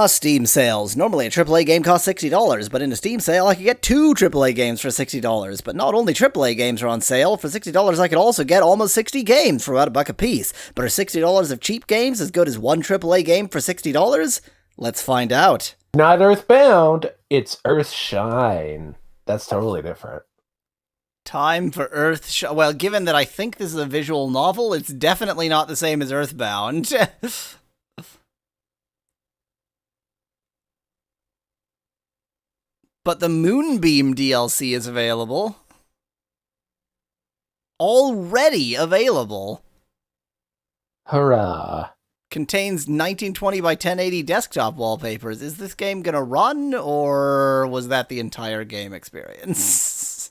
Steam sales. Normally a AAA game costs $60, but in a Steam sale I could get 2 AAA games for $60. But not only AAA games are on sale, for $60 I could also get almost 60 games for about $1 a piece. But are $60 of cheap games as good as 1 AAA game for $60? Let's find out. Not Earthbound, it's Earthshine. That's totally different. Time for Earthshine. Well, given that I think this is a visual novel, it's definitely not the same as Earthbound. But the Moonbeam DLC is available. Already available. Hurrah. Contains 1920 by 1080 desktop wallpapers. Is this game gonna run, or was that the entire game experience?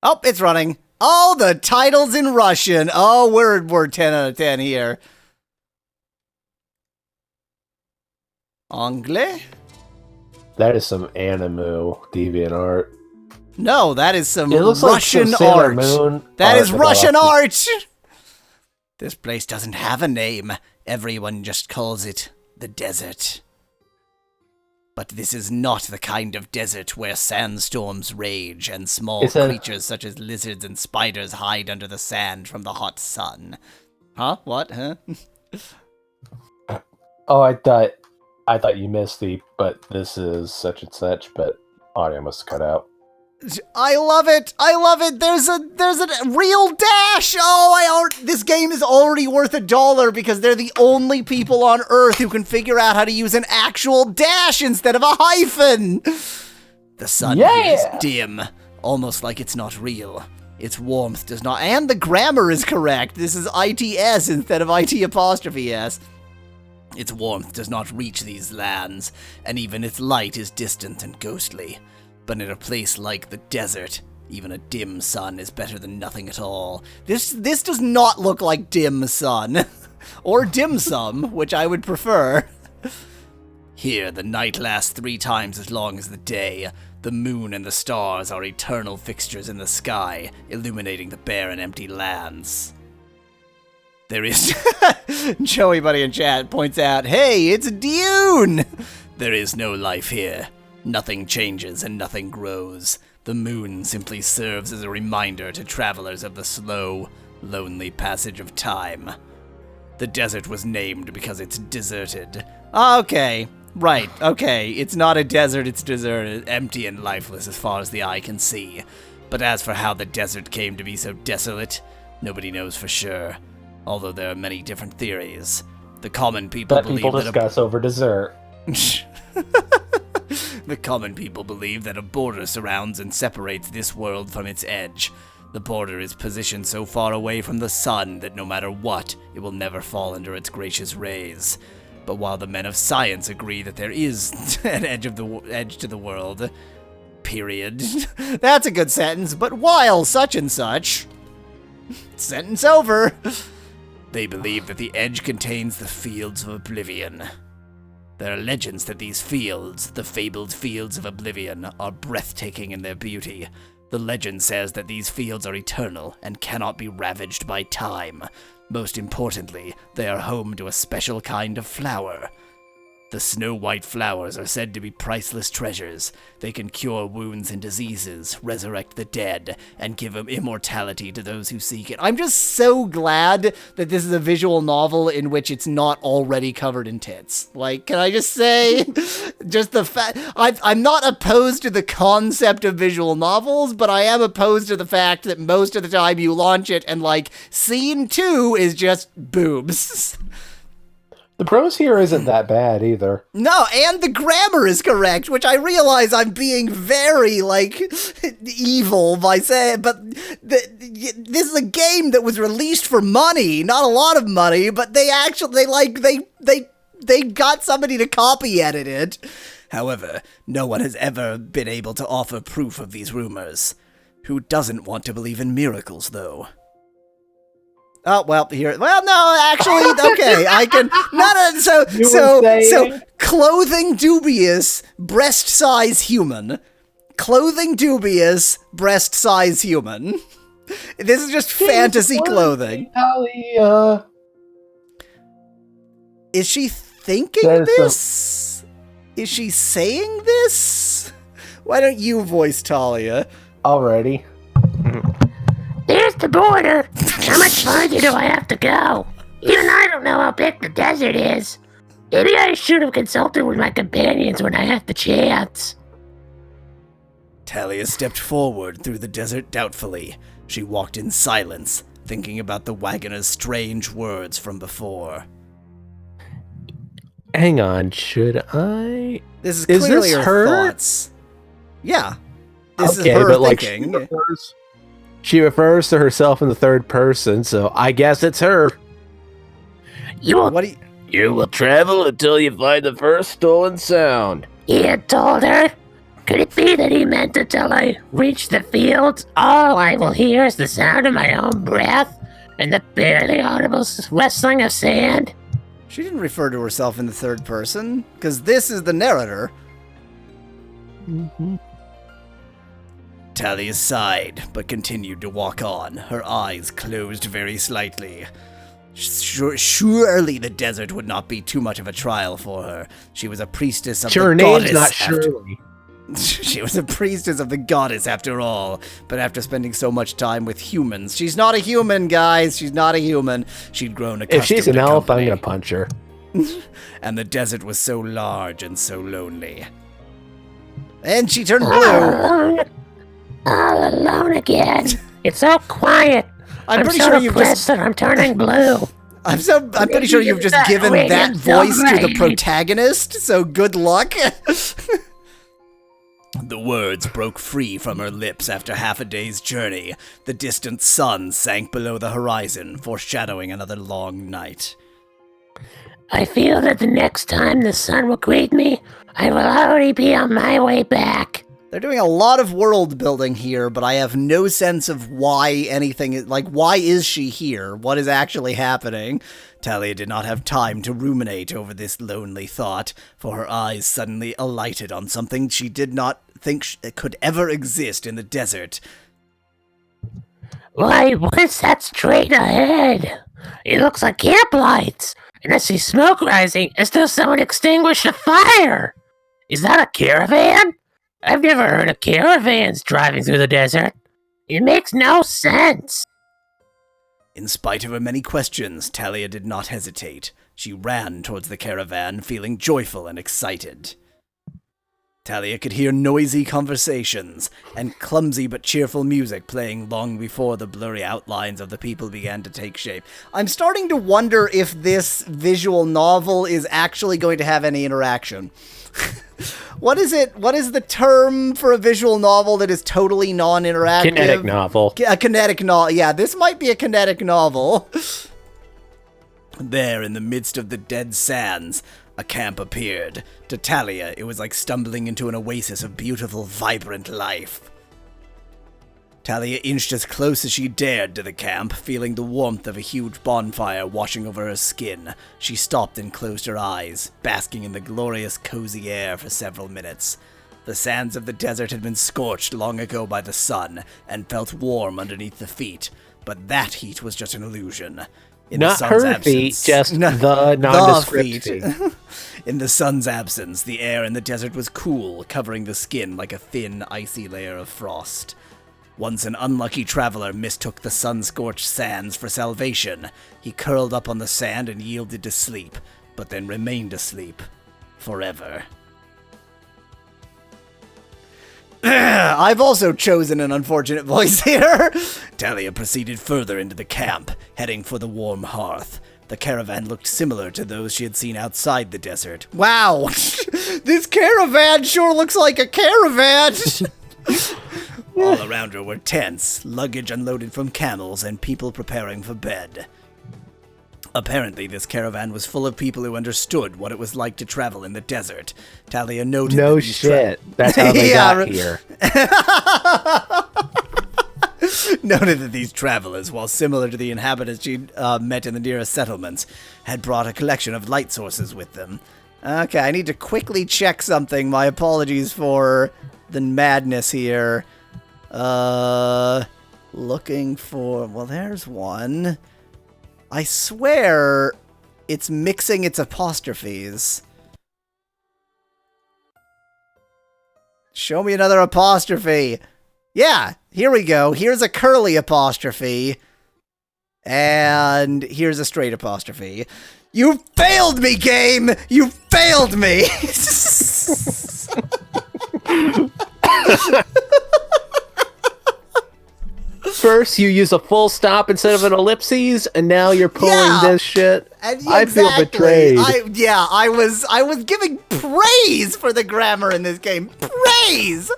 Oh, it's running. Oh, the title's in Russian. Oh, we're 10 out of 10 here. Anglais? That is some anime deviant art. No, that is some It looks Russian like some Sailor art. Moon That art is that Russian got off art! This place doesn't have a name. Everyone just calls it the desert. But this is not the kind of desert where sandstorms rage and small creatures such as lizards and spiders hide under the sand from the hot sun. Huh? What? Huh? Oh, I thought you missed but this is such and such, but audio must have cut out. I love it. I love it. There's a real dash. Oh, this game is already worth $1 because they're the only people on Earth who can figure out how to use an actual dash instead of a hyphen. The sun is dim, almost like it's not real. Its warmth does not, and the grammar is correct. This is ITS instead of IT''S. Its warmth does not reach these lands, and even its light is distant and ghostly. But in a place like the desert, even a dim sun is better than nothing at all. This does not look like dim sun. Or dim sum, which I would prefer. Here, the night lasts 3 times as long as the day. The moon and the stars are eternal fixtures in the sky, illuminating the bare and empty lands. There is... Joey Buddy in chat points out, hey, it's Dune! There is no life here. Nothing changes and nothing grows. The moon simply serves as a reminder to travelers of the slow, lonely passage of time. The desert was named because it's deserted. Okay, right, okay. It's not a desert, it's deserted, empty and lifeless as far as the eye can see. But as for how the desert came to be so desolate, nobody knows for sure. Although there are many different theories. The common people believe that discuss over dessert. The common people believe that a border surrounds and separates this world from its edge. The border is positioned so far away from the sun that no matter what, it will never fall under its gracious rays. But while the men of science agree that there is an edge to the world, period. That's a good sentence, but while such and such... Sentence over. They believe that the edge contains the fields of oblivion. There are legends that these fields, the fabled fields of oblivion, are breathtaking in their beauty. The legend says that these fields are eternal and cannot be ravaged by time. Most importantly, they are home to a special kind of flower. The snow-white flowers are said to be priceless treasures. They can cure wounds and diseases, resurrect the dead, and give immortality to those who seek it. I'm just so glad that this is a visual novel in which it's not already covered in tits. Like, can I just say, just the fact, I'm not opposed to the concept of visual novels, but I am opposed to the fact that most of the time you launch it and, like, scene 2 is just boobs. The prose here isn't that bad either. No, and the grammar is correct, which I realize I'm being very, like, evil by saying, but this is a game that was released for money, not a lot of money, but they got somebody to copy edit it. However, no one has ever been able to offer proof of these rumors. Who doesn't want to believe in miracles, though? Oh, well, here, well, no, actually, okay, I can, so, clothing dubious, breast size human. Clothing dubious, breast size human. This is just fantasy clothing. Talia. Is she thinking That is this? Is she saying this? Why don't you voice Talia? Alrighty. There's the border. How much farther do I have to go? Even I don't know how big the desert is. Maybe I should have consulted with my companions when I had the chance. Talia stepped forward through the desert doubtfully. She walked in silence, thinking about the wagoner's strange words from before. Hang on, should I? This is clearly this her her? thoughts. Yeah. This Okay, is her but thinking. she refers to herself in the third person, so I guess it's her. What do you... You will travel until you find the first stolen sound. He had told her. Could it be that he meant until I reach the fields, all I will hear is the sound of my own breath and the barely audible rustling of sand? She didn't refer to herself in the third person, because this is the narrator. Mm-hmm. Talia sighed, but continued to walk on, her eyes closed very slightly. Surely the desert would not be too much of a trial for her. She was a priestess of Her the name's goddess. not Shirley. She was a priestess of the goddess after all, but after spending so much time with humans, she's not a human, guys. She's not a human. She'd grown accustomed If she's an to elf, I'm company. gonna punch her. And the desert was so large and so lonely. And she turned blue. All alone again. It's so quiet. I'm pretty so sure you've depressed that I'm turning blue. I'm pretty sure you've just given that voice to the protagonist, so good luck. The words broke free from her lips after half a day's journey. The distant sun sank below the horizon, foreshadowing another long night. I feel that the next time the sun will greet me, I will already be on my way back. They're doing a lot of world building here, but I have no sense of why anything, like, why is she here? What is actually happening? Talia did not have time to ruminate over this lonely thought, for her eyes suddenly alighted on something she did not think could ever exist in the desert. Why, what is that straight ahead? It looks like camp lights, and I see smoke rising as though someone extinguished a fire. Is that a caravan? I've never heard of caravans driving through the desert. It makes no sense. In spite of her many questions, Talia did not hesitate. She ran towards the caravan, feeling joyful and excited. Talia could hear noisy conversations and clumsy but cheerful music playing long before the blurry outlines of the people began to take shape. I'm starting to wonder if this visual novel is actually going to have any interaction. What is it? What is the term for a visual novel that is totally non-interactive? Kinetic novel. A kinetic novel. Yeah, this might be a kinetic novel. There, in the midst of the dead sands, a camp appeared. To Talia, it was like stumbling into an oasis of beautiful, vibrant life. Talia inched as close as she dared to the camp, feeling the warmth of a huge bonfire washing over her skin. She stopped and closed her eyes, basking in the glorious, cozy air for several minutes. The sands of the desert had been scorched long ago by the sun, and felt warm underneath the feet, but that heat was just an illusion. Not her feet, just the nondescript feet. In the sun's absence, the air in the desert was cool, covering the skin like a thin, icy layer of frost. Once an unlucky traveler mistook the sun-scorched sands for salvation. He curled up on the sand and yielded to sleep, but then remained asleep forever. I've also chosen an unfortunate voice here. Talia proceeded further into the camp, heading for the warm hearth. The caravan looked similar to those she had seen outside the desert. Wow! This caravan sure looks like a caravan! All around her were tents, luggage unloaded from camels, and people preparing for bed. Apparently, this caravan was full of people who understood what it was like to travel in the desert. Talia noted No that these shit. That's how they got here. Noted that these travelers, while similar to the inhabitants she'd met in the nearest settlements, had brought a collection of light sources with them. Okay, I need to quickly check something. My apologies for the madness here. Looking for... Well, there's one. I swear It's mixing its apostrophes. Show me another apostrophe. Yeah, here we go. Here's a curly apostrophe. And here's a straight apostrophe. You failed me, game! You failed me! First, you use a full stop instead of an ellipses, and now you're pulling this shit. And I feel betrayed. I was giving praise for the grammar in this game. Praise!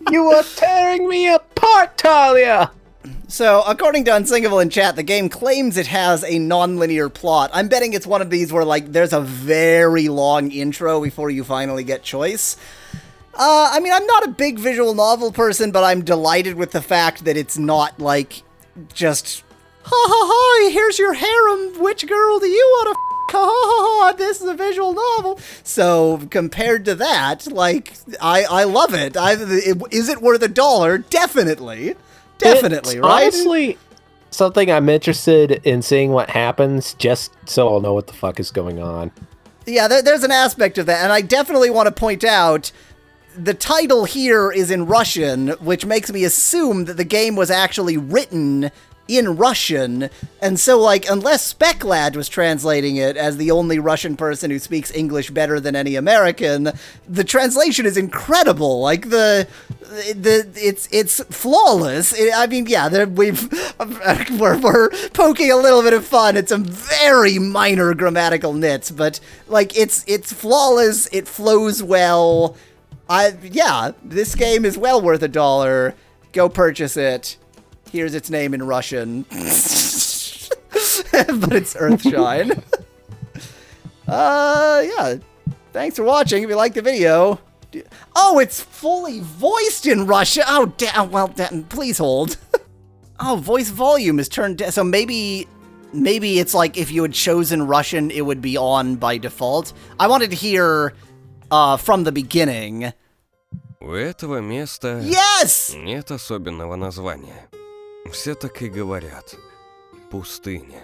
You are tearing me apart, Talia! So, according to Unsingable in chat, the game claims it has a non-linear plot. I'm betting it's one of these where, like, there's a very long intro before you finally get choice. I mean, I'm not a big visual novel person, but I'm delighted with the fact that it's not, like, just, ha ha ha, here's your harem, which girl do you want to f***? Ha ha ha, this is a visual novel. So, compared to that, like, I love it. Is it worth $1? Definitely. Definitely, it's right? Honestly, something I'm interested in seeing what happens, just so I'll know what the fuck is going on. Yeah, there's an aspect of that, and I definitely want to point out the title here is in Russian, which makes me assume that the game was actually written in Russian, and so, like, unless SpecLad was translating it as the only Russian person who speaks English better than any American, the translation is incredible. Like, it's flawless. I mean, yeah, we're poking a little bit of fun at some very minor grammatical nits, but, like, it's flawless, it flows well. Yeah, this game is well worth $1. Go purchase it. Here's its name in Russian. But it's Earthshine. Yeah. Thanks for watching. If you liked the video. Oh, it's fully voiced in Russian. Oh, damn. Well, please hold. Oh, voice volume is turned down. So maybe it's like if you had chosen Russian, it would be on by default. I wanted to hear from the beginning. У этого места Yes! нет особенного названия. Все так и говорят. Пустыня.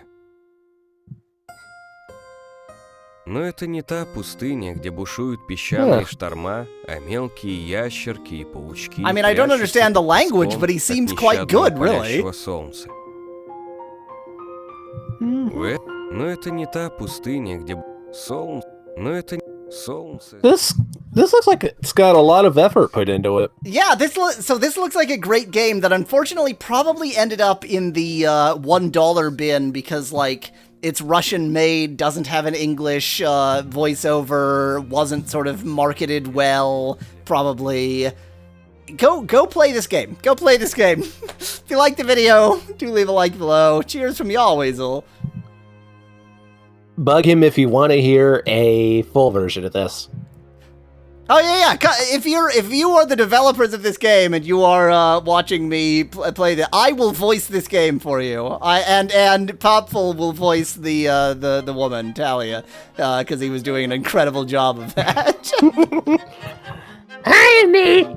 Но это не та пустыня, где бушуют песчаные шторма, а мелкие ящерки и паучки. I mean, I don't understand the language, but he seems quite good, really. Солнца. Но это не та пустыня, где солнце. Но это солнце. This looks like it's got a lot of effort put into it. Yeah, this looks like a great game that unfortunately probably ended up in the $1 bin because, like, it's Russian made, doesn't have an English voiceover, wasn't sort of marketed well, probably. Go play this game. Go play this game. If you liked the video, do leave a like below. Cheers from Yahweasel. Bug him if you want to hear a full version of this. Oh yeah. If you are the developers of this game and you are watching me play this, I will voice this game for you. And Popful will voice the woman Talia, because he was doing an incredible job of that. Hi, me.